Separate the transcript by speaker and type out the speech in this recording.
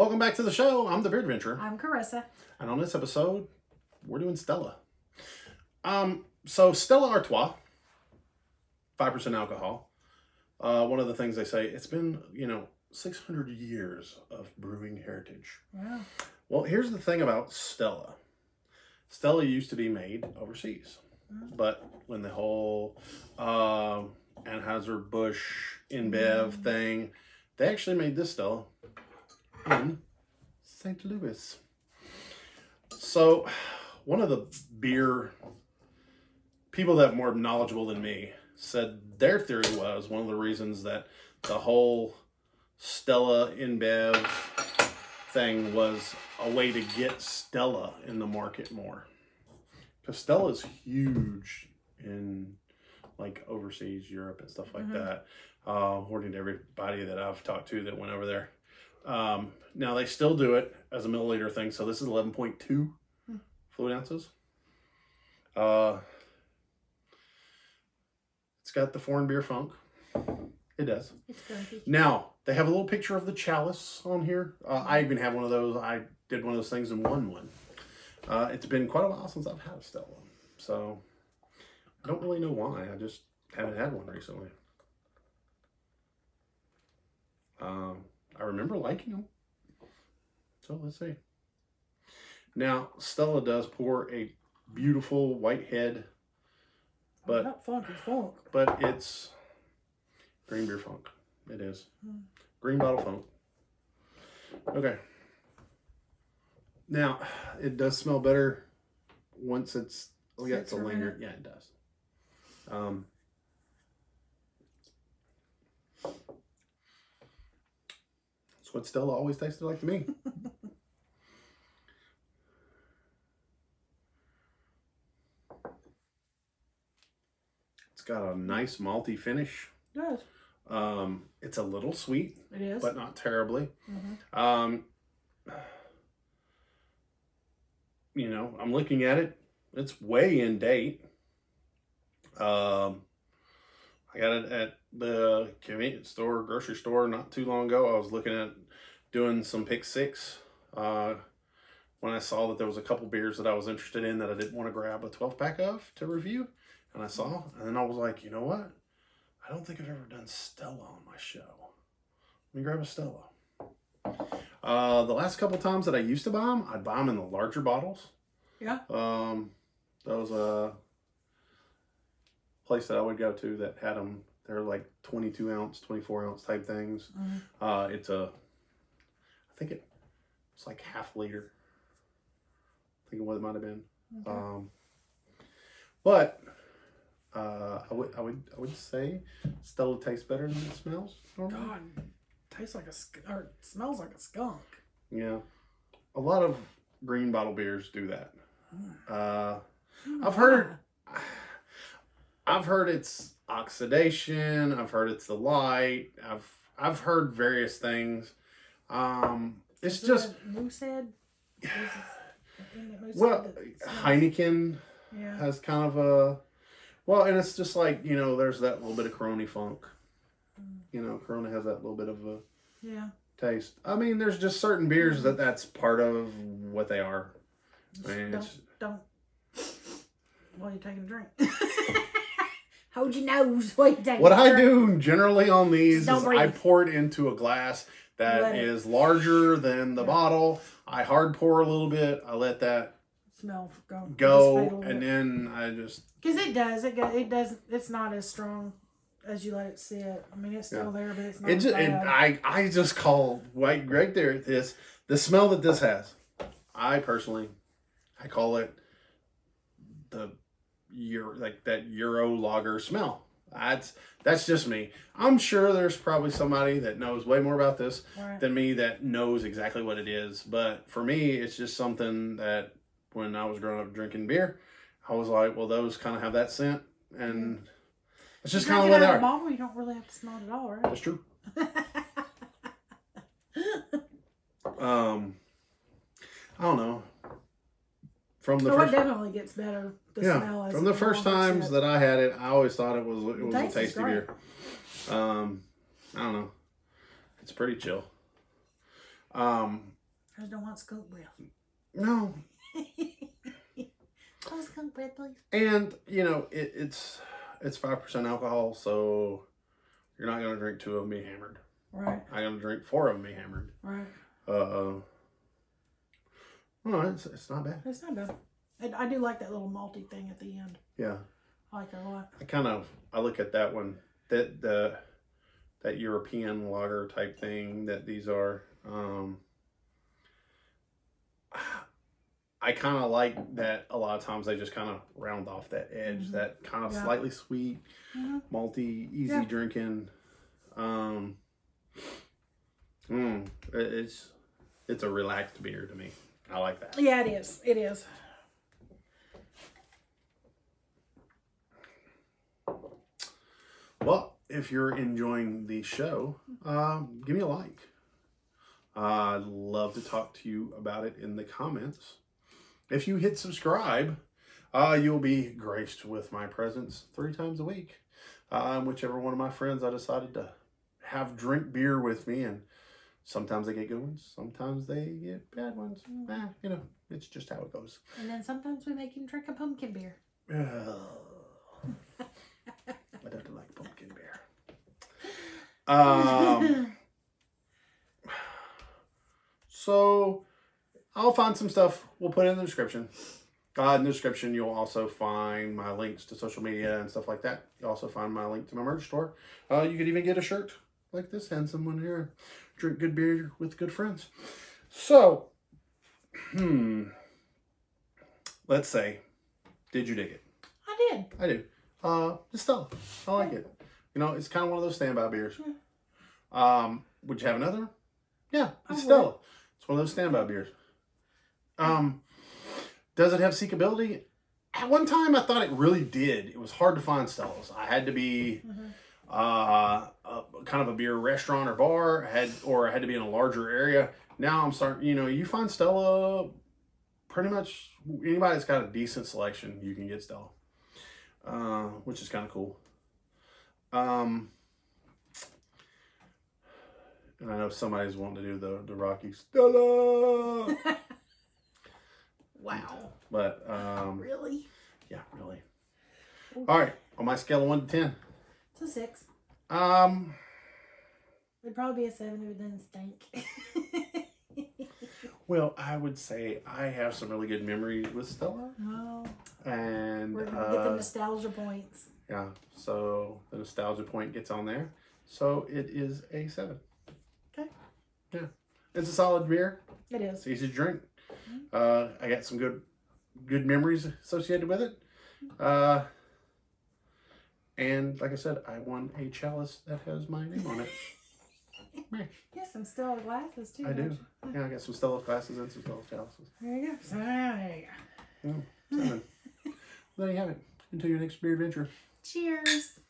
Speaker 1: Welcome back to the show. I'm the Beard Adventurer.
Speaker 2: I'm Carissa.
Speaker 1: And on this episode, we're doing Stella. So Stella Artois, 5% alcohol. One of the things they say, it's been, 600 years of brewing heritage.
Speaker 2: Wow.
Speaker 1: Well, here's the thing about Stella. Stella used to be made overseas. But when the whole Anheuser-Busch InBev thing, they actually made this Stella in St. Louis. So one of the beer people that are more knowledgeable than me said their theory was one of the reasons that the whole Stella InBev thing was a way to get Stella in the market more. Because Stella is huge in like overseas, Europe and stuff like that. According to everybody that I've talked to that went over there. Now they still do it as a milliliter thing. So this is 11.2 fluid ounces. It's got the foreign beer funk. It does. It's gunky. Now they have a little picture of the chalice on here. I even have one of those. I did one of those things and won one. It's been quite a while since I've had a Stella. So I don't really know why. I just haven't had one recently. I remember liking them. So let's see. Now, Stella does pour a beautiful white head. But
Speaker 2: not funky funk.
Speaker 1: But it's green beer funk. It is. Green bottle funk. Okay. Now, it does smell better once it's got to linger. Yeah, it does. That's what Stella always tasted like to me. It's got a nice malty finish.
Speaker 2: It does.
Speaker 1: It's a little sweet.
Speaker 2: It is.
Speaker 1: But not terribly. I'm looking at it. It's way in date. I got it at the convenience store, grocery store not too long ago. I was looking at doing some pick six. When I saw that there was a couple beers that I was interested in that I didn't want to grab a 12-pack of to review. And I saw, and then I was like, you know what? I don't think I've ever done Stella on my show. Let me grab a Stella. The last couple times that I used to buy them, I'd buy them in the larger bottles. Yeah. There was a place that I would go to that had them. They're like 22 ounce, 24 ounce type things. I think it's like half liter. I think what it might have been. Okay. But I would say Stella tastes better than it smells. Normally.
Speaker 2: God, tastes like or smells like a skunk.
Speaker 1: Yeah, a lot of green bottle beers do that. I've heard it's oxidation. I've heard it's the light. I've heard various things. It's just
Speaker 2: Moosehead.
Speaker 1: Well, Heineken has kind of a and it's just like there's that little bit of Corona funk. Corona has that little bit of a taste. I mean, there's just certain beers that's part of what they are.
Speaker 2: Don't. While you're taking a drink. Hold your nose while you're taking a drink.
Speaker 1: What I do generally on these is I pour it into a glass that is larger than the bottle. I hard pour a little bit. I let that
Speaker 2: smell
Speaker 1: go and then I just...
Speaker 2: Because it does. It's not as strong as you let it sit. I mean, it's still there, but it's not bad.
Speaker 1: I just call right there the smell that this has. I call it that Euro lager smell. That's just me. I'm sure there's probably somebody that knows way more about this than me that knows exactly what it is. But for me, it's just something that when I was growing up drinking beer, I was like, well, those kind of have that scent. And it's just kind of what they are.
Speaker 2: Bottle, you don't really have to smell it at all, right?
Speaker 1: That's true. I don't know.
Speaker 2: It definitely gets better. The smell
Speaker 1: from the first times that I had it, I always thought it was a tasty beer. I don't know. It's pretty chill.
Speaker 2: I just don't want skunk breath.
Speaker 1: No.
Speaker 2: Oh, skunk breath, please.
Speaker 1: And, you know, it's 5% alcohol, so you're not going to drink 2 of them be hammered.
Speaker 2: Right.
Speaker 1: I'm going to drink 4 of them be hammered.
Speaker 2: Right.
Speaker 1: Oh, it's not bad.
Speaker 2: It's not bad. I do like that little malty thing at the end.
Speaker 1: Yeah.
Speaker 2: I like that a lot.
Speaker 1: I look at that one, that European lager type thing that these are. I kind of like that a lot of times they just kind of round off that edge, that kind of slightly sweet, malty, easy drinking. It's a relaxed beer to me. I like that.
Speaker 2: Yeah, it is. It is.
Speaker 1: Well, if you're enjoying the show, give me a like. I'd love to talk to you about it in the comments. If you hit subscribe, you'll be graced with my presence 3 times a week. Whichever one of my friends I decided to have drink beer with me, and sometimes they get good ones, sometimes they get bad ones. You know, it's just how it goes.
Speaker 2: And then sometimes we make him drink a pumpkin beer.
Speaker 1: I don't like pumpkin beer. So I'll find some stuff. We'll put it in the description. In the description, you'll also find my links to social media and stuff like that. You'll also find my link to my merch store. You could even get a shirt like this, and someone here drink good beer with good friends. So, let's say, did you dig it?
Speaker 2: I did.
Speaker 1: I do. Just Stella. I like it. You know, it's kind of one of those standby beers. Would you have another? Yeah, it's Stella. It's one of those standby beers. Does it have seekability? At one time, I thought it really did. It was hard to find Stella's. I had to be kind of a beer restaurant or bar, I had to be in a larger area. Now I'm starting, you know, you find Stella, pretty much anybody that's got a decent selection, you can get Stella, which is kind of cool. And I know somebody's wanting to do the Rocky Stella.
Speaker 2: Wow.
Speaker 1: But
Speaker 2: really?
Speaker 1: Yeah, really. All right, on my scale of 1 to 10.
Speaker 2: It's a 6. It'd probably be a 7 if it didn't stink.
Speaker 1: Well, I would say I have some really good memories with Stella.
Speaker 2: Oh.
Speaker 1: And
Speaker 2: we're gonna get the nostalgia points.
Speaker 1: Yeah, so the nostalgia point gets on there. So it is a 7.
Speaker 2: Okay.
Speaker 1: Yeah. It's a solid beer.
Speaker 2: It is.
Speaker 1: It's easy to drink. I got some good memories associated with it. And like I said, I won a chalice that has my name on it.
Speaker 2: Yes, some Stella glasses too.
Speaker 1: I do. Yeah, I got some Stella glasses and some Stella chalices.
Speaker 2: There you go. Right.
Speaker 1: Yeah, 7. There you have it. Until your next beer adventure.
Speaker 2: Cheers.